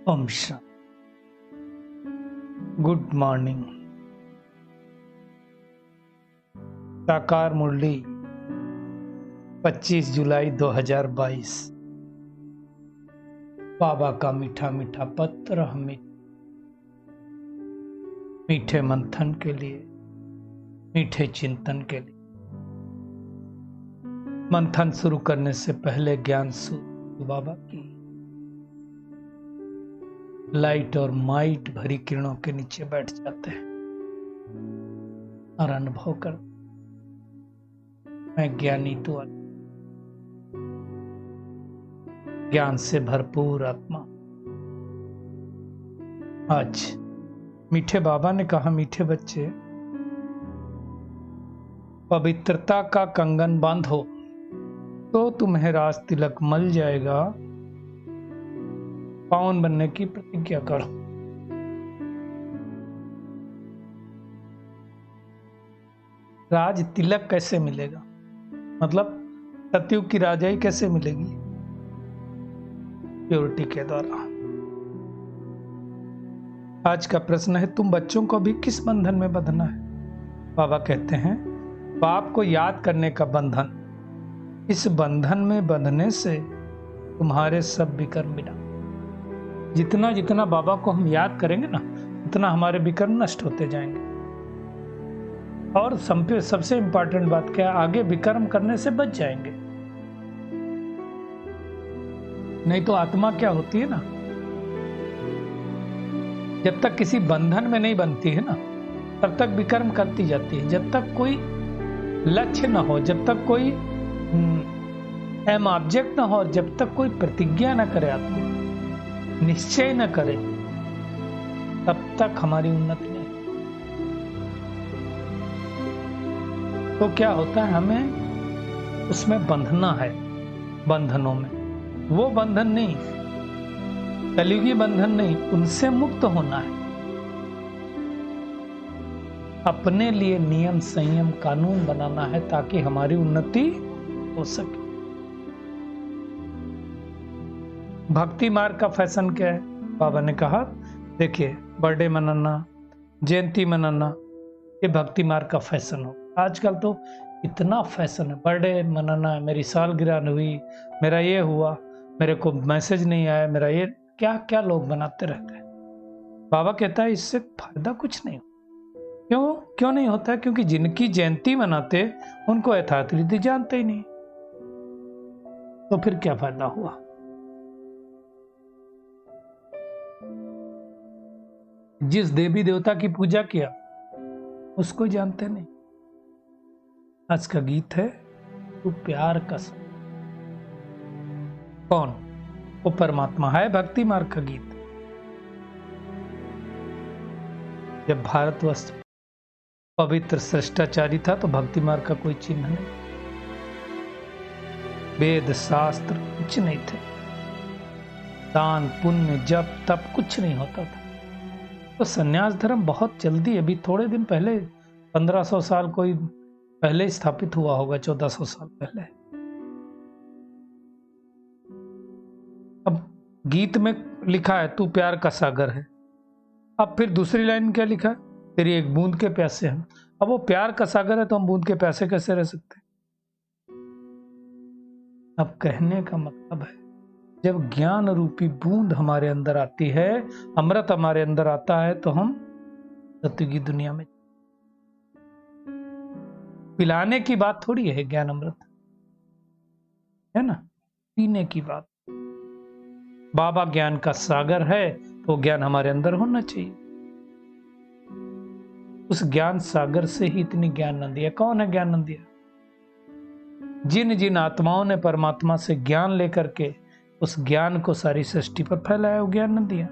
Om Shanti. Good morning. साकार मुरली 25 जुलाई 2022। बाबा का मीठा मीठा पत्र हमें मीठे मंथन के लिए, मीठे चिंतन के लिए। मंथन शुरू करने से पहले ज्ञान सूत्र बाबा की लाइट और माइट भरी किरणों के नीचे बैठ जाते हैं और अनुभव कर, मैं ज्ञानी तो ज्ञान से भरपूर आत्मा। आज मीठे बाबा ने कहा, मीठे बच्चे, पवित्रता का कंगन बांधो तो तुम्हें राज तिलक मिल जाएगा। पावन बनने की प्रतिज्ञा करो। राज तिलक कैसे मिलेगा? मतलब सतयुग की राजाई कैसे मिलेगी? प्योरिटी के द्वारा। आज का प्रश्न है, तुम बच्चों को भी किस बंधन में बंधना है? बाबा कहते हैं, बाप को याद करने का बंधन। इस बंधन में बंधने से तुम्हारे सब विकर्म मिटा। जितना जितना बाबा को हम याद करेंगे ना, उतना हमारे विकर्म नष्ट होते जाएंगे। और सबसे इंपॉर्टेंट बात क्या है, आगे विकर्म करने से बच जाएंगे। नहीं तो आत्मा क्या होती है ना, जब तक किसी बंधन में नहीं बनती है ना, तब तक विकर्म करती जाती है। जब तक कोई लक्ष्य न हो, जब तक कोई एम ऑब्जेक्ट न हो, जब तक कोई प्रतिज्ञा न करे, आत्मा निश्चय न करे, तब तक हमारी उन्नति नहीं। तो क्या होता है, हमें उसमें बंधना है। बंधनों में वो बंधन नहीं, कलयुगी बंधन नहीं, उनसे मुक्त होना है। अपने लिए नियम संयम कानून बनाना है ताकि हमारी उन्नति हो सके। भक्ति मार्ग का फैशन क्या है? बाबा ने कहा, देखिए, बर्थडे मनाना, जयंती मनाना, ये भक्ति मार्ग का फैशन हो। आजकल तो इतना फैशन है, बर्थडे मनाना है, मेरी सालगिरह हुई, मेरा ये हुआ, मेरे को मैसेज नहीं आया, मेरा ये, क्या क्या लोग बनाते रहते हैं। बाबा कहता है, इससे फायदा कुछ नहीं। क्यों नहीं होता है? क्योंकि जिनकी जयंती मनाते उनको यथार्थ रीति जानते ही नहीं, तो फिर क्या फायदा हुआ? जिस देवी देवता की पूजा किया उसको जानते नहीं। आज का गीत है, तू प्यार का सागर। कौन? वो परमात्मा है। भक्ति मार्ग का गीत। जब भारतवर्ष पवित्र श्रेष्ठाचारी था तो भक्ति मार्ग का कोई चिन्ह नहीं, वेद शास्त्र कुछ नहीं थे, दान पुण्य जप तप कुछ नहीं होता था। तो संन्यास धर्म बहुत जल्दी, अभी थोड़े दिन पहले, 1500 साल कोई पहले स्थापित हुआ होगा, 1400 साल पहले। अब गीत में लिखा है, तू प्यार का सागर है। अब फिर दूसरी लाइन क्या लिखा है? तेरी एक बूंद के प्यासे हम। अब वो प्यार का सागर है तो हम बूंद के प्यासे कैसे रह सकते? अब कहने का मतलब है, जब ज्ञान रूपी बूंद हमारे अंदर आती है, अमृत हमारे अंदर आता है, तो हम सत्य की दुनिया में। पिलाने की बात थोड़ी है ज्ञान अमृत, है ना, पीने की बात। बाबा ज्ञान का सागर है तो ज्ञान हमारे अंदर होना चाहिए। उस ज्ञान सागर से ही इतनी ज्ञान नदियां। कौन है ज्ञान नदियां? जिन जिन आत्माओं ने परमात्मा से ज्ञान लेकर के उस ज्ञान को सारी सृष्टि पर फैलाया, वो ज्ञान नदियां।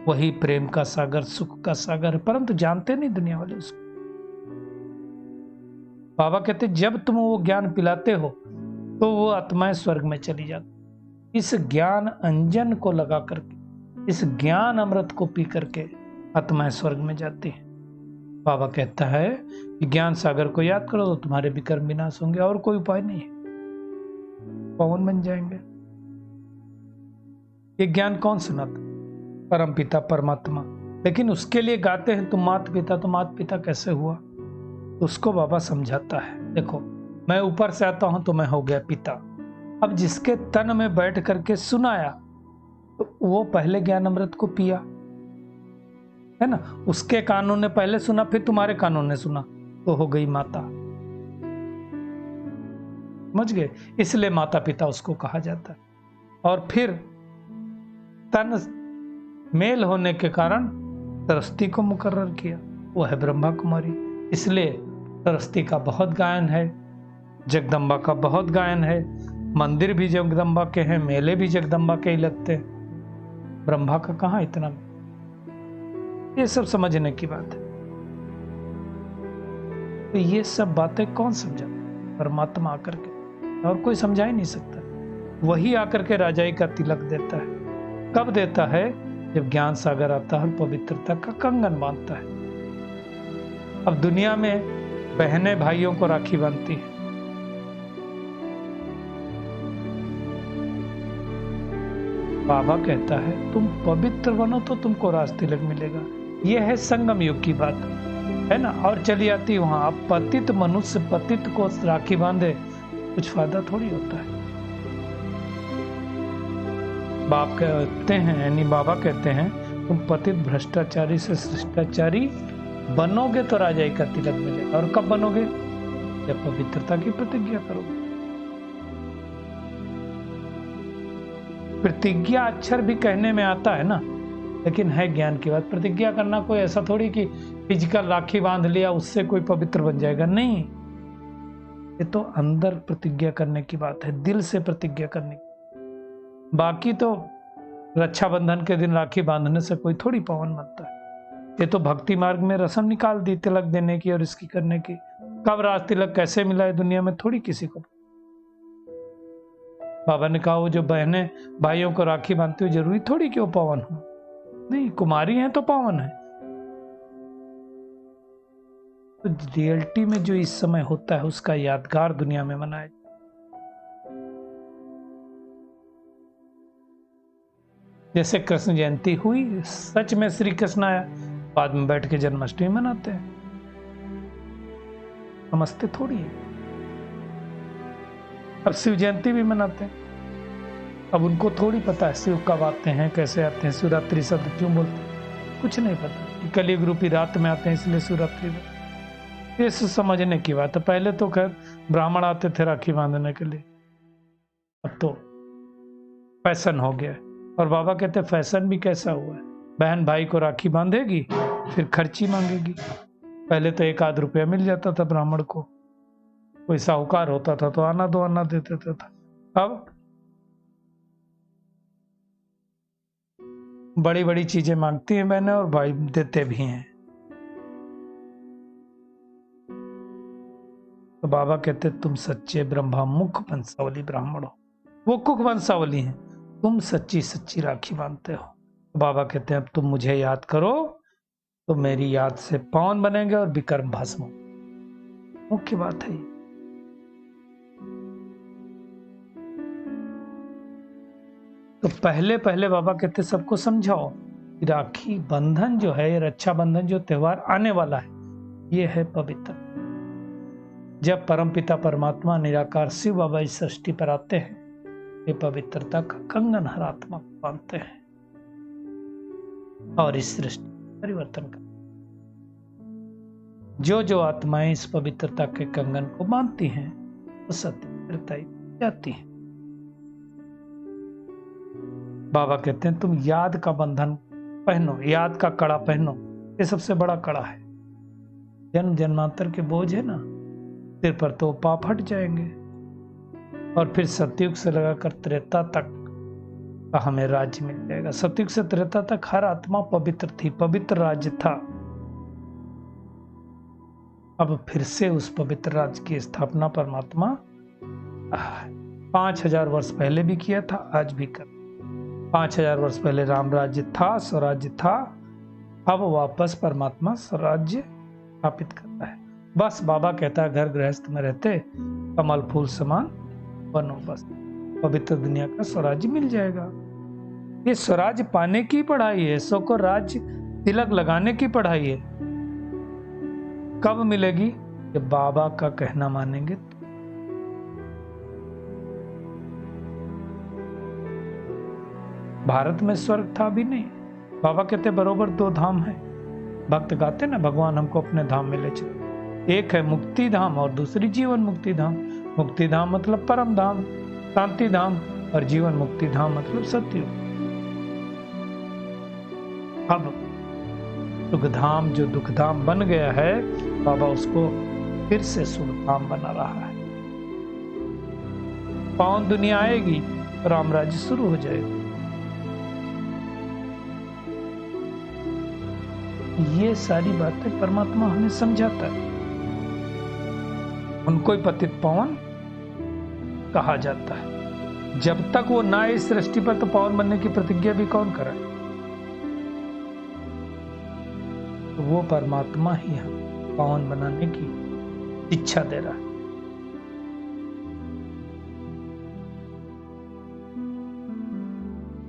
वही प्रेम का सागर, सुख का सागर है, परंतु जानते नहीं दुनिया वाले उसको। बाबा कहते, जब तुम वो ज्ञान पिलाते हो तो वो आत्माएं स्वर्ग में चली जाती। इस ज्ञान अंजन को लगा करके, इस ज्ञान अमृत को पी करके आत्माएं स्वर्ग में जाती है। बाबा कहता है कि ज्ञान सागर को याद करो तो तुम्हारे विकर्म विनाश होंगे, और कोई उपाय नहीं है, पवन बन जाएंगे। ये ज्ञान कौन सुनाता? परम पिता परमात्मा। लेकिन उसके लिए गाते हैं तुम माता पिता, तो माता पिता कैसे हुआ? उसको बाबा समझाता है, देखो मैं ऊपर से आता हूं तो मैं हो गया पिता। अब जिसके तन में बैठ करके सुनाया तो वो पहले ज्ञान अमृत को पिया, है ना। उसके कानों ने पहले सुना, फिर तुम्हारे कानों ने सुना, तो हो गई माता। समझ गए? इसलिए माता पिता उसको कहा जाता है। और फिर तन मेल होने के कारण सरस्वती को मुकर्रर किया, वो है ब्रह्मा कुमारी। इसलिए सरस्वती का बहुत गायन है, जगदम्बा का बहुत गायन है, मंदिर भी जगदम्बा के हैं, मेले भी जगदम्बा के ही लगते हैं। ब्रह्मा का कहाँ इतना? ये सब समझने की बात है। तो ये सब बातें कौन समझा? परमात्मा आकर के, और कोई समझा ही नहीं सकता। वही आकर के राजाई का तिलक देता है। कब देता है? जब ज्ञान सागर आता है, पवित्रता का कंगन बांधता है। अब दुनिया में बहनें भाइयों को राखी बांधती है, बाबा कहता है तुम पवित्र बनो तो तुमको राज तिलक मिलेगा। यह है संगम युग की बात, है ना। और चली आती वहां, अब पतित मनुष्य पतित को राखी बांधे, कुछ फायदा थोड़ी होता है। बाप कहते हैं, यानी बाबा कहते हैं तुम पतित भ्रष्टाचारी से शिष्टाचारी बनोगे तो राजाई का तिलक मिलेगा। और कब बनोगे? जब पवित्रता की प्रतिज्ञा करोगे। प्रतिज्ञा अक्षर भी कहने में आता है ना, लेकिन है ज्ञान की बात। प्रतिज्ञा करना कोई ऐसा थोड़ी कि फिजिकल राखी बांध लिया उससे कोई पवित्र बन जाएगा, नहीं। ये तो अंदर प्रतिज्ञा करने की बात है, दिल से प्रतिज्ञा करने की। बाकी तो रक्षाबंधन के दिन राखी बांधने से कोई थोड़ी पावन बनता है। ये तो भक्ति मार्ग में रस्म निकाल दी तिलक देने की और इसकी करने की। कब राज तिलक कैसे मिला है दुनिया में थोड़ी किसी को। बाबा ने कहा वो जो बहनें भाइयों को राखी बांधती हो जरूरी थोड़ी कि वो पावन हो, नहीं, कुमारी हैं तो पावन है। तो रियलिटी में जो इस समय होता है उसका यादगार दुनिया में मनाया। जैसे कृष्ण जयंती हुई, सच में श्री कृष्ण आया, बाद में बैठ के जन्माष्टमी मनाते हैं, समझते थोड़ी है। अब शिव जयंती भी मनाते हैं, अब उनको थोड़ी पता है शिव कब आते हैं, कैसे आते हैं, शिवरात्रि शब्द क्यों बोलते हैं, कुछ नहीं पता। कलयुग रूपी रात में आते हैं इसलिए शिवरात्रि। ये समझने की बात है। पहले तो खैर ब्राह्मण आते थे राखी बांधने के लिए, अब तो फैशन हो गया। और बाबा कहते फैशन भी कैसा हुआ है, बहन भाई को राखी बांधेगी फिर खर्ची मांगेगी। पहले तो 1 आध रुपया मिल जाता था ब्राह्मण को, कोई साहूकार होता था तो आना दो आना देते था। अब बड़ी बड़ी चीजें मांगती हैं बहनें और भाई देते भी हैं। तो बाबा कहते तुम सच्चे ब्रह्मा मुख वंशावली ब्राह्मण हो, वो कुक वंशावली हैं, तुम सच्ची सच्ची राखी बांधते हो। तो बाबा कहते हैं अब तुम मुझे याद करो तो मेरी याद से पावन बनेंगे और विकर्म भस्म। मुख्य बात है ये। तो पहले पहले बाबा कहते सबको समझाओ कि राखी बंधन जो है, रक्षाबंधन जो त्योहार आने वाला है, ये है पवित्र। जब परमपिता परमात्मा निराकार शिव बाबा इस सृष्टि पर आते हैं, ये पवित्रता का कंगन हर आत्मा को बांधते हैं और इस सृष्टि परिवर्तन कर। जो जो आत्माएं इस पवित्रता के कंगन को बांधती हैं वो सत्य जाती हैं। बाबा कहते हैं तुम याद का बंधन पहनो, याद का कड़ा पहनो, ये सबसे बड़ा कड़ा है। जन्म जन्मांतर के बोझ है ना सिर पर, तो पाप हट जाएंगे और फिर सतयुग से लगाकर त्रेता तक का हमें राज्य मिल जाएगा। सतयुग से त्रेता तक हर आत्मा पवित्र थी, पवित्र राज्य था। अब फिर से उस पवित्र राज्य की स्थापना परमात्मा 5000 वर्ष पहले भी किया था, आज भी कर। 5000 वर्ष पहले राम राज्य था, स्वराज्य था, अब वापस परमात्मा स्वराज्य स्थापित करता है। बस बाबा कहता है घर गृहस्थ में रहते कमल फूल समान बनो, बस पवित्र दुनिया का स्वराज्य मिल जाएगा। ये स्वराज पाने की पढ़ाई है, सो को राज तिलक लगाने की पढ़ाई है। कब मिलेगी? जब बाबा का कहना मानेंगे। भारत में स्वर्ग था भी नहीं। बाबा कहते बरोबर 2 धाम है। भक्त गाते ना, भगवान हमको अपने धाम में ले चले। एक है मुक्ति धाम और दूसरी जीवन मुक्ति धाम। मुक्ति धाम मतलब परम धाम, शांति धाम, और जीवन मुक्ति धाम मतलब सतयुग। अब सुख धाम जो दुख धाम बन गया है, बाबा उसको फिर से सुख धाम बना रहा है। पावन दुनिया आएगी, राम राज्य शुरू हो जाएगा। ये सारी बातें परमात्मा हमें समझाता है। उनको ही पतित पावन कहा जाता है। जब तक वो ना इस सृष्टि पर, तो पावन बनने की प्रतिज्ञा भी कौन करे? तो वो परमात्मा ही हम पावन बनाने की इच्छा दे रहा है।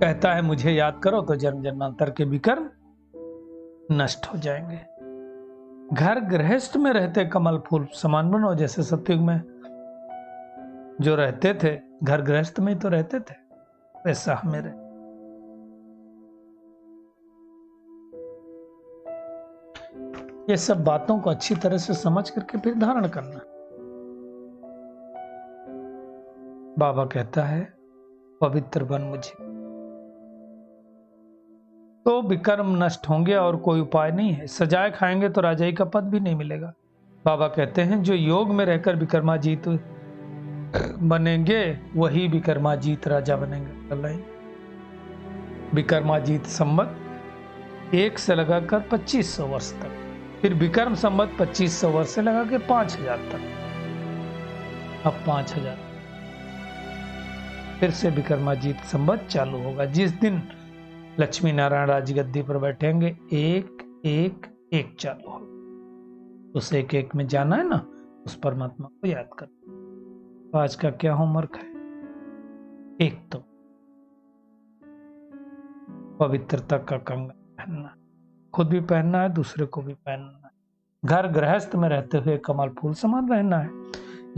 कहता है मुझे याद करो तो जन्म जन्मांतर के विकर्म नष्ट हो जाएंगे। घर गृहस्थ में रहते कमल फूल समान बनो। जैसे सतयुग में जो रहते थे, घर गृहस्थ में तो रहते थे, वैसा हमें रहे। ये सब बातों को अच्छी तरह से समझ करके फिर धारण करना। बाबा कहता है पवित्र बन मुझे, तो विकर्म नष्ट होंगे और कोई उपाय नहीं है। सजाए खाएंगे तो राजाई का पद भी नहीं मिलेगा। बाबा कहते हैं जो योग में रहकर विक्रमाजीत बनेंगे, वही विक्रमाजीत राजा बनेंगे। विक्रमाजीत संवत 1 से लगाकर 2500 वर्ष तक, फिर विक्रम संवत 2500 वर्ष से लगा के 5000 तक। अब 5000 फिर से विक्रमाजीत संवत चालू होगा। जिस दिन लक्ष्मी नारायण राजगद्दी पर बैठेंगे, 1-1-1 चालू हो। उस 1-1 में जाना है ना, उस परमात्मा को याद कर। तो आज का क्या होमवर्क है? एक तो पवित्रता का कंगन पहनना, खुद भी पहनना है, दूसरे को भी पहनना है। घर गृहस्थ में रहते हुए कमल फूल समान रहना है।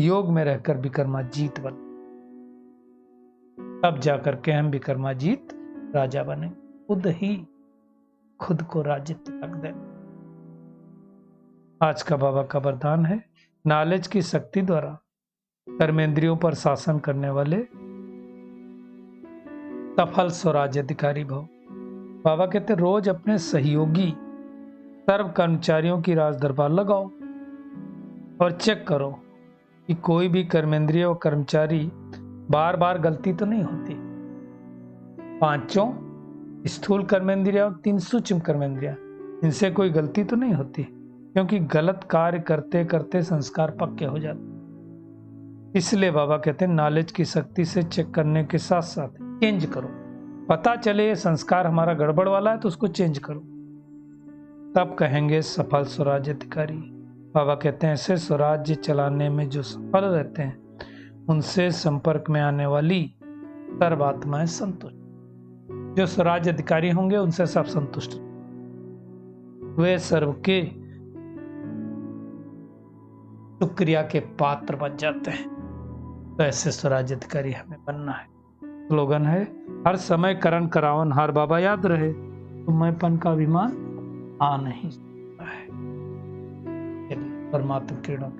योग में रहकर विक्रमाजीत बन, तब जाकर के हम विक्रमाजीत राजा बने। खुद ही खुद को राज्य तिलक दे। आज का बाबा का वरदान है, नॉलेज की शक्ति द्वारा कर्मेंद्रियों पर शासन करने वाले सफल स्वराज्य अधिकारी भव। बाबा कहते रोज अपने सहयोगी सर्व कर्मचारियों की राज दरबार लगाओ और चेक करो कि कोई भी कर्मेंद्रिय और कर्मचारी बार बार गलती तो नहीं होती। 5 स्थूल कर्मेंद्रिया और 3 सूक्ष्म कर्मेंद्रिया, इनसे कोई गलती तो नहीं होती, क्योंकि गलत कार्य करते करते संस्कार पक्के हो जाते। इसलिए बाबा कहते हैं नॉलेज की शक्ति से चेक करने के साथ साथ चेंज करो। पता चले ये संस्कार हमारा गड़बड़ वाला है तो उसको चेंज करो, तब कहेंगे सफल स्वराज्य अधिकारी। बाबा कहते हैं ऐसे स्वराज्य चलाने में जो सफल रहते हैं, उनसे संपर्क में आने वाली सर्वात्माएं संतुष्ट। जो स्वराज्य अधिकारी होंगे उनसे सब संतुष्ट, वे सर्व के शुक्रिया के पात्र बन जाते हैं। तो ऐसे स्वराज्य अधिकारी हमें बनना है। स्लोगन है हर समय करण करावन, हर बाबा याद रहे, तो मैंपन का अभिमान आ नहीं सकता है। परमात्मा किरणों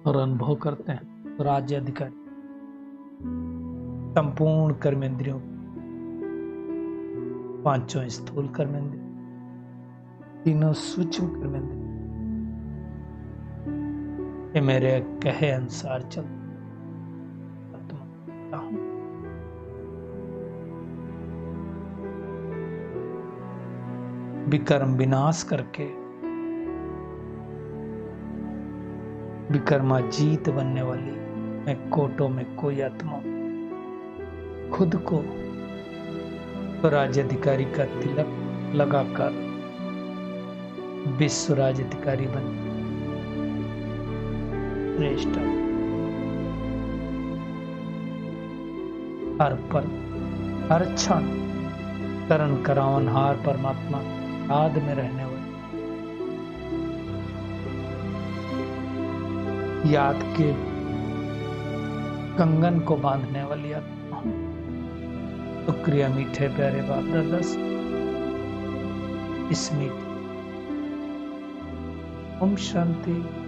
और अनुभव करते हैं। स्वराज्य अधिकारी संपूर्ण कर्मेंद्रियों, 5 स्थूल कर्मेंद्रिय, 3 सूक्ष्म कर्मेंद्रिय, ये मेरे कहे अनुसार चल विकर्म विनाश करके विक्रमाजीत बनने वाली मैं कोटों में कोई आत्मा खुद को स्वराज्य अधिकारी का तिलक लगाकर विश्व राज्य अधिकारी बन श्रेष्ठ हर पल हर क्षण करण करावन हार परमात्मा याद में रहने वाले, याद के कंगन को बांधने वाली आत्मा। शुक्रिया मीठे प्यारे बाप दादा, इस मीठे। ओम शांति।